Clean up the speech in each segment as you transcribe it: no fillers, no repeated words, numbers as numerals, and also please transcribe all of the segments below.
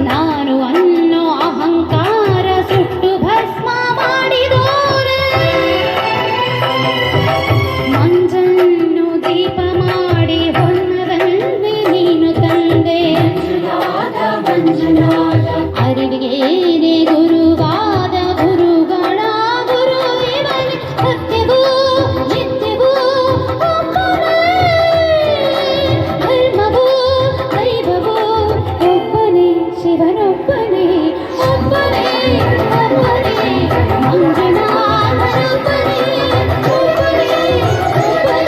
ನಾನು ಅನ್ನೋ ಅಹಂಕಾರ ಸುಟ್ಟು ಭಸ್ಮ ಮಾಡಿದೋರೆ, ಮಂಜನ್ನು ದೀಪ ಮಾಡಿ ಹೊನ್ನದಲ್ಲಿ ನೀನು ತಂದೆ. ಅರಿವಿಗೇನೆ ಗುರುವಾದ ಗುರುಗಳ ಗುರು ಇವನೇ, ಸತ್ಯವೂ ನಿತ್ಯವೂ ಒಬ್ಬನೇ, ಧರ್ಮವೂ ದೈವವೂ ಒಬ್ಬನೇ, ಶಿವನೊಬ್ಬನೇ ಒಬ್ಬನೇ ಒಬ್ಬನೇ, ಮಂಜುನಾಥನೊಬ್ಬನೇ ಒಬ್ಬನೇ ಒಬ್ಬನೇ,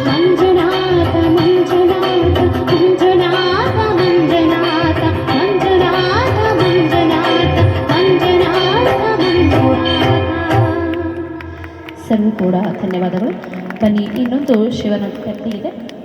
ಮಂಜುನಾಥ ಮಂಜುನಾಥ ಮಂಜುನಾಥ ಮಂಜುನಾಥ ಮಂಜುನಾಥ ಮಂಜುನಾಥ ಮಂಜುನಾಥ ಮಂಜುನಾಥ. ಸರ್ವೂ ಕೂಡ ಧನ್ಯವಾದಗಳು. ಬನ್ನಿ, ಇನ್ನೊಂದು ಶಿವನ ಕಥೆ ಇದೆ.